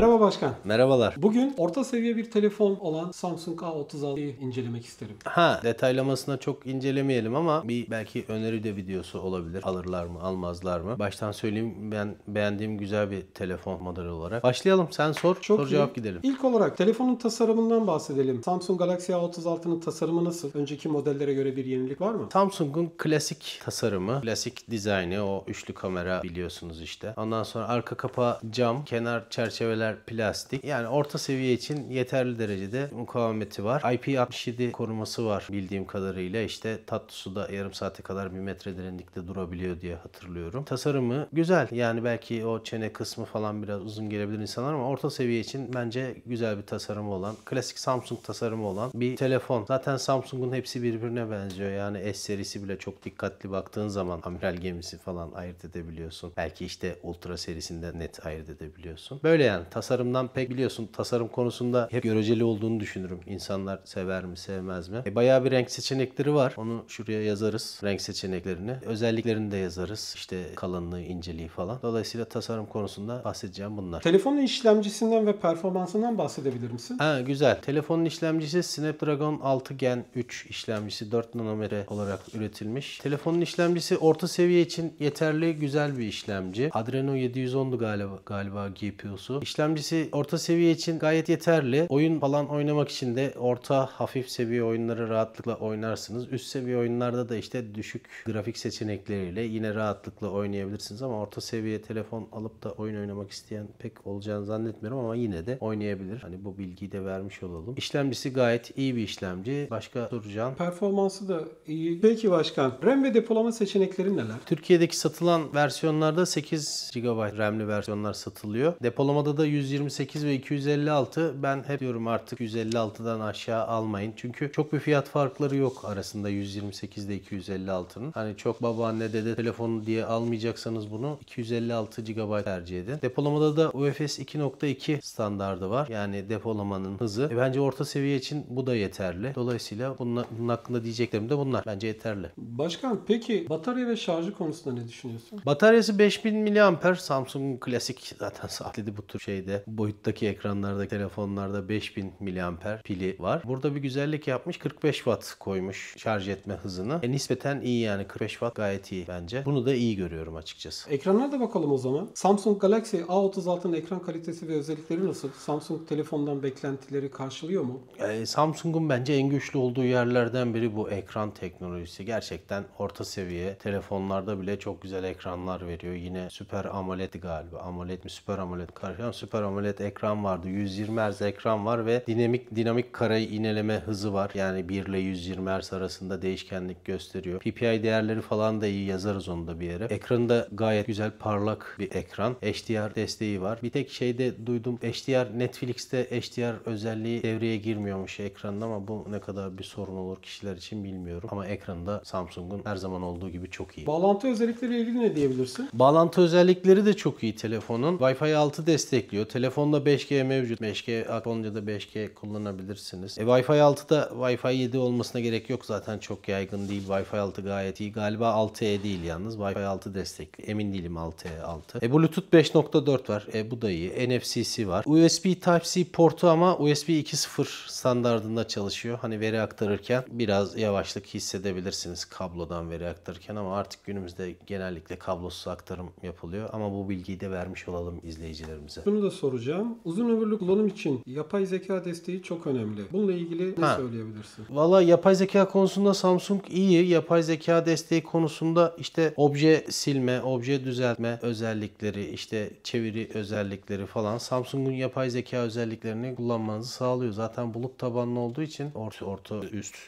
Merhaba başkan. Merhabalar. Bugün orta seviye bir telefon olan Samsung A36'yı incelemek isterim. Detaylamasına çok incelemeyelim ama bir belki öneri de videosu olabilir. Alırlar mı, almazlar mı? Baştan söyleyeyim, ben beğendiğim güzel bir telefon modeli olarak. Başlayalım. Sen sor, Çok soru iyi. cevap gidelim. İlk olarak telefonun tasarımından bahsedelim. Samsung Galaxy A36'nın tasarımı nasıl? Önceki modellere göre bir yenilik var mı? Samsung'un klasik tasarımı, klasik dizaynı, o üçlü kamera biliyorsunuz işte. Ondan sonra arka kapağı cam, kenar çerçeveler plastik. Yani orta seviye için yeterli derecede mukavemeti var. IP67 koruması var bildiğim kadarıyla. İşte tatlı suda yarım saate kadar 1 metre derinlikte durabiliyor diye hatırlıyorum. Tasarımı güzel. Yani belki o çene kısmı falan biraz uzun gelebilir insanlar ama orta seviye için bence güzel bir tasarımı olan, klasik Samsung tasarımı olan bir telefon. Zaten Samsung'un hepsi birbirine benziyor. Yani S serisi bile çok dikkatli baktığın zaman amiral gemisi falan ayırt edebiliyorsun. Belki işte Ultra serisinde net ayırt edebiliyorsun. Böyle yani tasarımdan pek biliyorsun, tasarım konusunda hep göreceli olduğunu düşünürüm. İnsanlar sever mi sevmez mi? Bayağı bir renk seçenekleri var. Onu şuraya yazarız. Renk seçeneklerini. Özelliklerini de yazarız. İşte kalınlığı, inceliği falan. Dolayısıyla tasarım konusunda bahsedeceğim bunlar. Telefonun işlemcisinden ve performansından bahsedebilir misin? Güzel. Telefonun işlemcisi Snapdragon 6 Gen 3 işlemcisi 4 nanometre olarak üretilmiş. Telefonun işlemcisi orta seviye için yeterli, güzel bir işlemci. Adreno 710'du galiba GPU'su. İşlemcisi orta seviye için gayet yeterli. Oyun falan oynamak için de orta hafif seviye oyunları rahatlıkla oynarsınız. Üst seviye oyunlarda da işte düşük grafik seçenekleriyle yine rahatlıkla oynayabilirsiniz ama orta seviye telefon alıp da oyun oynamak isteyen pek olacağını zannetmiyorum ama yine de oynayabilir. Hani bu bilgiyi de vermiş olalım. İşlemcisi gayet iyi bir işlemci. Başka soracağım. Performansı da iyi. Peki başkan, RAM ve depolama seçenekleri neler? Türkiye'deki satılan versiyonlarda 8 GB RAM'li versiyonlar satılıyor. Depolamada da 128 ve 256. Ben hep diyorum artık 156'dan aşağı almayın. Çünkü çok bir fiyat farkları yok arasında 128 ile 256'nın. Hani çok babaanne dede telefonu diye almayacaksanız bunu 256 GB tercih edin. Depolamada da UFS 2.2 standardı var. Yani depolamanın hızı. Bence orta seviye için bu da yeterli. Dolayısıyla bunun hakkında diyeceklerim de bunlar. Bence yeterli. Başkan, peki batarya ve şarjı konusunda ne düşünüyorsun? Bataryası 5000 mAh. Samsung'un klasik zaten saatli bu tür şeyde. Boyuttaki ekranlarda, telefonlarda 5000 mAh pili var. Burada bir güzellik yapmış. 45 Watt koymuş şarj etme hızını. Nispeten iyi yani. 45 Watt gayet iyi bence. Bunu da iyi görüyorum açıkçası. Ekranlara da bakalım o zaman. Samsung Galaxy A36'nın ekran kalitesi ve özellikleri nasıl? Samsung telefondan beklentileri karşılıyor mu? Samsung'un bence en güçlü olduğu yerlerden biri bu ekran teknolojisi. Gerçekten orta seviye telefonlarda bile çok güzel ekranlar veriyor. Yine Super AMOLED galiba. AMOLED mi? Super AMOLED karşı. Super AMOLED ekran vardı. 120 Hz ekran var ve dinamik kare ineleme hızı var. Yani 1 ile 120 Hz arasında değişkenlik gösteriyor. PPI değerleri falan da iyi, yazarız onu da bir yere. Ekranı da gayet güzel, parlak bir ekran. HDR desteği var. Bir tek şeyde duydum. Netflix'te HDR özelliği devreye girmiyormuş ekranında ama bu ne kadar bir sorun olur kişiler için bilmiyorum. Ama ekranında Samsung'un her zaman olduğu gibi çok iyi. Bağlantı özellikleriyle ilgili ne diyebilirsin? Bağlantı özellikleri de çok iyi telefonun. Wi-Fi 6 destekliyor. Telefonda 5G mevcut. 5G olunca da 5G kullanabilirsiniz. Wi-Fi 6'da Wi-Fi 7 olmasına gerek yok. Zaten çok yaygın değil. Wi-Fi 6 gayet iyi. Galiba 6E değil yalnız. Wi-Fi 6 destekli. Emin değilim 6E 6. Bluetooth 5.4 var. Bu da iyi. NFC var. USB Type-C portu ama USB 2.0 standardında çalışıyor. Hani veri aktarırken biraz yavaşlık hissedebilirsiniz kablodan veri aktarırken ama artık günümüzde genellikle kablosuz aktarım yapılıyor. Ama bu bilgiyi de vermiş olalım izleyicilerimize. Bunu da soracağım. Uzun ömürlü kullanım için yapay zeka desteği çok önemli. Bununla ilgili ne söyleyebilirsin? Valla yapay zeka konusunda Samsung iyi. Yapay zeka desteği konusunda işte obje silme, obje düzeltme özellikleri, işte çeviri özellikleri falan Samsung'un yapay zeka özelliklerini kullanmanızı sağlıyor. Zaten bulut tabanlı olduğu için orta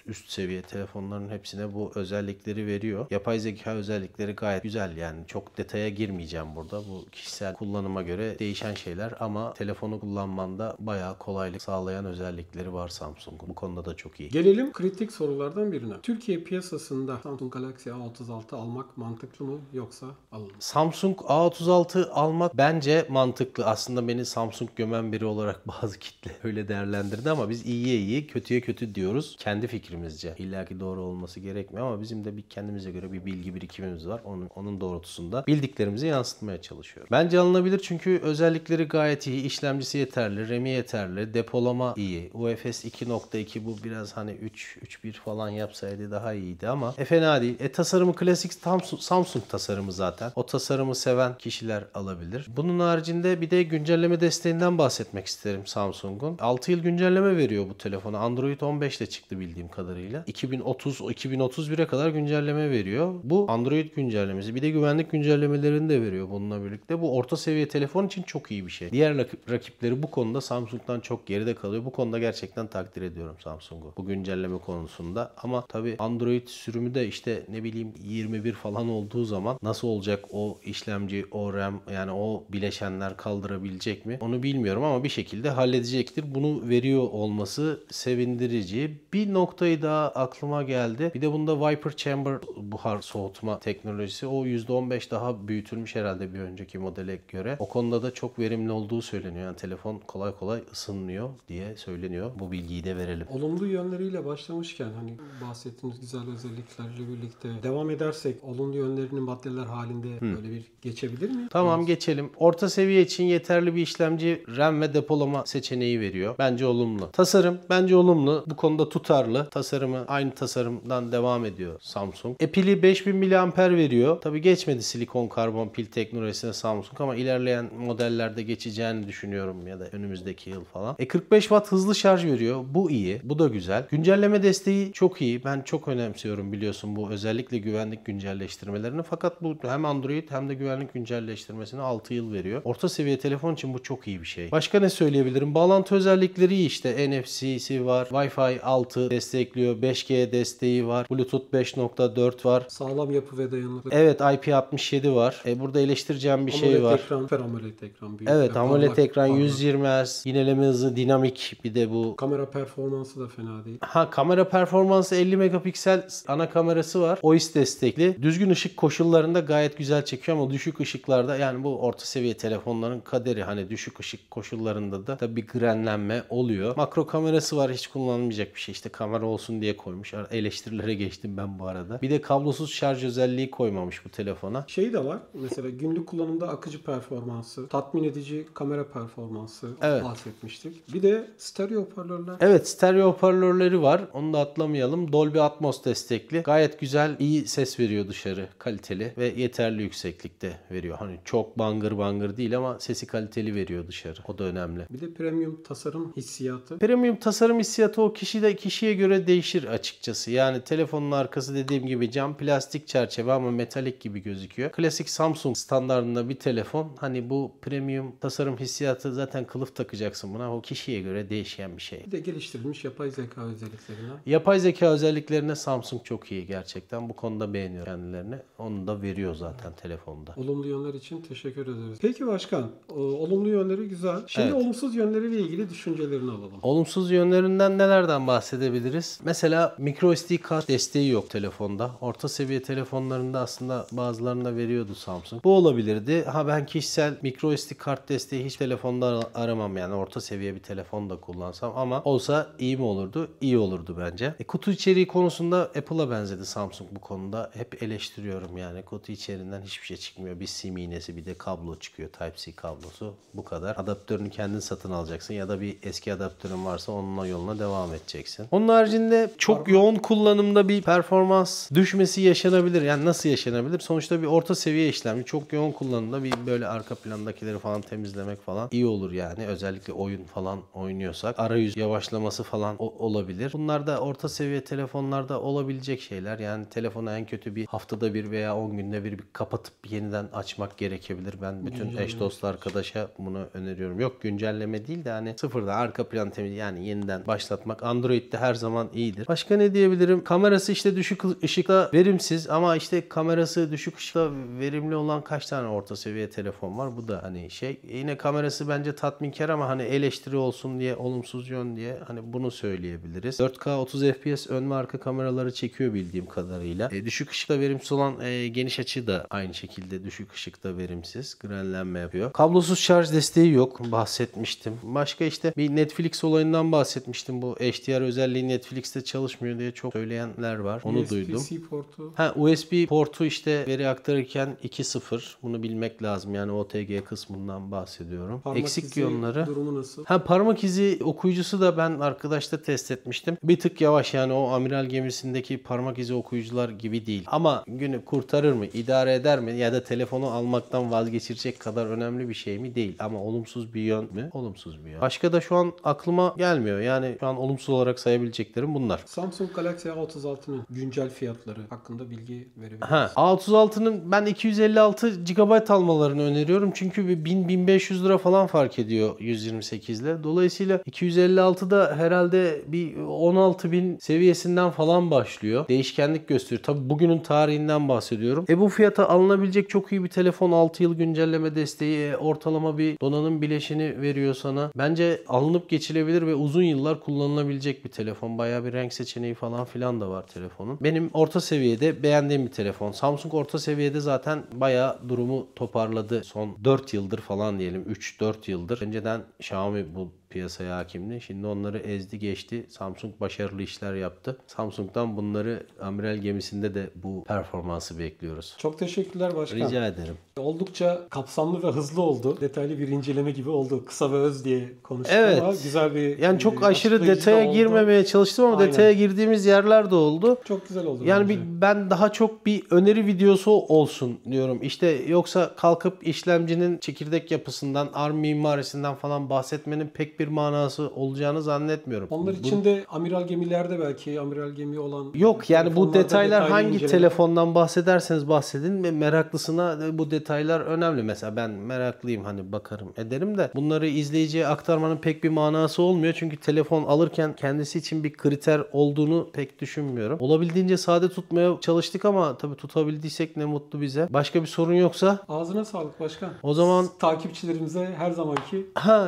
üst seviye telefonların hepsine bu özellikleri veriyor. Yapay zeka özellikleri gayet güzel yani. Çok detaya girmeyeceğim burada. Bu kişisel kullanıma göre değişen şeyler ama telefonu kullanmanda bayağı kolaylık sağlayan özellikleri var Samsung'un. Bu konuda da çok iyi. Gelelim kritik sorulardan birine. Türkiye piyasasında Samsung Galaxy A36 almak mantıklı mı yoksa alınmaz? Samsung A36 almak bence mantıklı. Aslında beni Samsung gömen biri olarak bazı kitle öyle değerlendirdi ama biz iyiye iyi, kötüye kötü diyoruz. Kendi fikrimizce. İlla ki doğru olması gerekmiyor ama bizim de bir kendimize göre bir bilgi birikimimiz var. Onun doğrultusunda bildiklerimizi yansıtmaya çalışıyoruz. Bence alınabilir çünkü özellikleri gayet gayet iyi. İşlemcisi yeterli, RAM'i yeterli, depolama iyi. UFS 2.2 bu biraz hani 3.1 falan yapsaydı daha iyiydi ama fena değil. Tasarımı klasik Samsung tasarımı zaten. O tasarımı seven kişiler alabilir. Bunun haricinde bir de güncelleme desteğinden bahsetmek isterim Samsung'un. 6 yıl güncelleme veriyor bu telefona. Android 15 ile çıktı bildiğim kadarıyla. 2031'e kadar güncelleme veriyor. Bu Android güncellemesi. Bir de güvenlik güncellemelerini de veriyor bununla birlikte. Bu orta seviye telefon için çok iyi bir şey. Diğer rakipleri bu konuda Samsung'dan çok geride kalıyor. Bu konuda gerçekten takdir ediyorum Samsung'u. Bu güncelleme konusunda. Ama tabii Android sürümü de işte ne bileyim 21 falan olduğu zaman nasıl olacak o işlemci, o RAM, yani o bileşenler kaldırabilecek mi? Onu bilmiyorum ama bir şekilde halledecektir. Bunu veriyor olması sevindirici. Bir noktayı daha aklıma geldi. Bir de bunda Vapor Chamber buhar soğutma teknolojisi. O %15 daha büyütülmüş herhalde bir önceki modele göre. O konuda da çok verimli olduğu söyleniyor. Yani telefon kolay kolay ısınmıyor diye söyleniyor. Bu bilgiyi de verelim. Olumlu yönleriyle başlamışken hani bahsettiğiniz güzel özelliklerle birlikte devam edersek olumlu yönlerini maddeler halinde böyle bir geçebilir mi? Tamam, geçelim. Orta seviye için yeterli bir işlemci, RAM ve depolama seçeneği veriyor. Bence olumlu. Tasarım bence olumlu. Bu konuda tutarlı. Tasarımı aynı tasarımdan devam ediyor Samsung. Pili 5000 mAh veriyor. Tabii geçmedi silikon karbon pil teknolojisine Samsung ama ilerleyen modellerde geçeceğini düşünüyorum ya da önümüzdeki yıl falan. 45 Watt hızlı şarj veriyor. Bu iyi. Bu da güzel. Güncelleme desteği çok iyi. Ben çok önemsiyorum biliyorsun bu özellikle güvenlik güncelleştirmelerini. Fakat bu hem Android hem de güvenlik güncelleştirmesini 6 yıl veriyor. Orta seviye telefon için bu çok iyi bir şey. Başka ne söyleyebilirim? Bağlantı özellikleri iyi işte. NFC'si var. Wi-Fi 6 destekliyor. 5G desteği var. Bluetooth 5.4 var. Sağlam yapı ve dayanıklı. Evet, IP67 var. Burada eleştireceğim bir şey var. AMOLED ekran büyük. Evet, ve AMOLED ekran, parlak. 120 Hz, yineleme hızı, dinamik, bir de bu. Kamera performansı da fena değil. Kamera performansı 50 megapiksel ana kamerası var. OIS destekli. Düzgün ışık koşullarında gayet güzel çekiyor ama düşük ışıklarda, yani bu orta seviye telefonların kaderi, hani düşük ışık koşullarında da tabii bir grenlenme oluyor. Makro kamerası var, hiç kullanılmayacak bir şey. İşte kamera olsun diye koymuş. Eleştirilere geçtim ben bu arada. Bir de kablosuz şarj özelliği koymamış bu telefona. Şey de var. Mesela günlük kullanımda akıcı performansı, tatmin edici kamera performansı bahsetmiştik. Bir de stereo hoparlörler. Evet, stereo hoparlörleri var. Onu da atlamayalım. Dolby Atmos destekli. Gayet güzel, iyi ses veriyor dışarı. Kaliteli ve yeterli yükseklikte veriyor. Hani çok bangır bangır değil ama sesi kaliteli veriyor dışarı. O da önemli. Bir de premium tasarım hissiyatı. Premium tasarım hissiyatı o kişiye göre değişir açıkçası. Yani telefonun arkası dediğim gibi cam plastik çerçeve ama metalik gibi gözüküyor. Klasik Samsung standartında bir telefon. Hani bu premium tasarım hissiyatı zaten kılıf takacaksın buna. O kişiye göre değişen bir şey. Bir de geliştirilmiş yapay zeka özelliklerine. Yapay zeka özelliklerine Samsung çok iyi gerçekten. Bu konuda beğeniyor kendilerini. Onu da veriyor zaten telefonda. Olumlu yönler için teşekkür ederiz. Peki başkan, olumlu yönleri güzel. Şimdi olumsuz yönleriyle ilgili düşüncelerini alalım. Olumsuz yönlerinden nelerden bahsedebiliriz? Mesela microSD kart desteği yok telefonda. Orta seviye telefonlarında aslında bazılarında veriyordu Samsung. Bu olabilirdi. Ben kişisel microSD kart desteği hiç telefonda aramam, yani orta seviye bir telefon da kullansam, ama olsa iyi mi olurdu? İyi olurdu bence. Kutu içeriği konusunda Apple'a benzedi Samsung bu konuda. Hep eleştiriyorum yani. Kutu içeriğinden hiçbir şey çıkmıyor. Bir sim iğnesi, bir de kablo çıkıyor. Type-C kablosu. Bu kadar. Adaptörünü kendin satın alacaksın ya da bir eski adaptörün varsa onunla yoluna devam edeceksin. Onun haricinde çok yoğun kullanımda bir performans düşmesi yaşanabilir. Yani nasıl yaşanabilir? Sonuçta bir orta seviye işlemci. Çok yoğun kullanımda bir böyle arka plandakileri falan temizlemek falan iyi olur yani. Özellikle oyun falan oynuyorsak. Arayüz yavaşlaması falan olabilir. Bunlar da orta seviye telefonlarda olabilecek şeyler. Yani telefonu en kötü bir haftada bir veya 10 günde bir kapatıp yeniden açmak gerekebilir. Ben bütün eş dost arkadaşa bunu öneriyorum. Yok güncelleme değil de hani sıfırdan arka plan temiz, yani yeniden başlatmak Android'de her zaman iyidir. Başka ne diyebilirim? Kamerası işte düşük ışıkta verimsiz ama işte kamerası düşük ışıkta verimli olan kaç tane orta seviye telefon var? Bu da hani şey. Yine kamerası bence tatminkar ama hani eleştiri olsun diye, olumsuz yön diye hani bunu söyleyebiliriz. 4K 30 FPS ön ve arka kameraları çekiyor bildiğim kadarıyla. Düşük ışıkta verimsiz olan geniş açı da aynı şekilde düşük ışıkta verimsiz. Grenlenme yapıyor. Kablosuz şarj desteği yok. Bahsetmiştim. Başka işte bir Netflix olayından bahsetmiştim. Bu HDR özelliği Netflix'te çalışmıyor diye çok söyleyenler var. Onu duydum. USB-C portu. USB portu işte veri aktarırken 2.0. Bunu bilmek lazım. Yani OTG kısmından bahsediyor. bahsediyorum. Parmak Eksik izi yönleri. durumu nasıl? Parmak izi okuyucusu da ben arkadaşta test etmiştim. Bir tık yavaş, yani o amiral gemisindeki parmak izi okuyucular gibi değil. Ama günü kurtarır mı, idare eder mi ya da telefonu almaktan vazgeçirecek kadar önemli bir şey mi? Değil. Ama olumsuz bir yön mü? Olumsuz bir yön. Başka da şu an aklıma gelmiyor. Yani şu an olumsuz olarak sayabileceklerim bunlar. Samsung Galaxy A36'nın güncel fiyatları hakkında bilgi verebilir misiniz? A36'nın ben 256 GB almalarını öneriyorum. Çünkü bir 1000-1500 lira falan fark ediyor 128 ile. Dolayısıyla 256'da herhalde bir 16.000 seviyesinden falan başlıyor. Değişkenlik gösteriyor. Tabii bugünün tarihinden bahsediyorum. Bu fiyata alınabilecek çok iyi bir telefon, 6 yıl güncelleme desteği, ortalama bir donanım bileşini veriyor sana. Bence alınıp geçilebilir ve uzun yıllar kullanılabilecek bir telefon. Bayağı bir renk seçeneği falan filan da var telefonun. Benim orta seviyede beğendiğim bir telefon. Samsung orta seviyede zaten bayağı durumu toparladı. Son 4 yıldır falan diyelim. 3-4 yıldır. Önceden Xiaomi bu piyasaya hakimdi. Şimdi onları ezdi geçti. Samsung başarılı işler yaptı. Samsung'dan bunları amiral gemisinde de bu performansı bekliyoruz. Çok teşekkürler başkan. Rica ederim. Oldukça kapsamlı ve hızlı oldu. Detaylı bir inceleme gibi oldu. Kısa ve öz diye konuştuk Evet. ama güzel bir Yani çok aşırı açıklayıcı da detaya oldu. girmemeye çalıştım ama Aynen. detaya girdiğimiz yerler de oldu. Çok güzel oldu. Yani bence. ben daha çok bir öneri videosu olsun diyorum. İşte yoksa kalkıp işlemcinin çekirdek yapısından, ARM mimarisinden falan bahsetmenin pek bir manası olacağını zannetmiyorum. Onlar için de amiral gemilerde belki amiral gemi olan Yok yani bu telefonlarda detaylar detaylı hangi inceleme- telefondan bahsederseniz bahsedin ve meraklısına bu detaylar önemli. Mesela ben meraklıyım, hani bakarım ederim de bunları izleyiciye aktarmanın pek bir manası olmuyor. Çünkü telefon alırken kendisi için bir kriter olduğunu pek düşünmüyorum. Olabildiğince sade tutmaya çalıştık ama tabii tutabildiysek ne mutlu bize. Başka bir sorun yoksa Ağzına sağlık başkan. o zaman Takipçilerimize her zamanki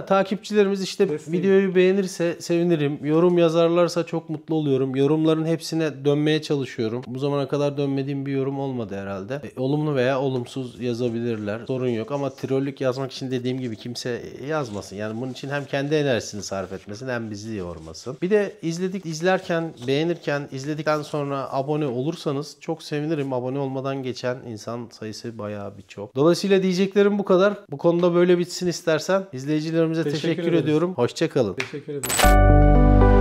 takipçilerimiz işte Desteği. videoyu beğenirse sevinirim. Yorum yazarlarsa çok mutlu oluyorum. Yorumların hepsine dönmeye çalışıyorum. Bu zamana kadar dönmediğim bir yorum olmadı herhalde. Olumlu veya olumsuz yazabilirler. Sorun yok ama trollük yazmak için dediğim gibi kimse yazmasın. Yani bunun için hem kendi enerjisini sarf etmesin hem bizi yormasın. Bir de izlerken, beğenirken, izledikten sonra abone olursanız çok sevinirim. Abone olmadan geçen insan sayısı bayağı bir çok. Dolayısıyla diyeceklerim bu kadar. Bu konuda böyle bitsin istersen. İzleyicilerimize Teşekkür teşekkür ederiz. ediyorum. Hoşça kalın. teşekkür ederim.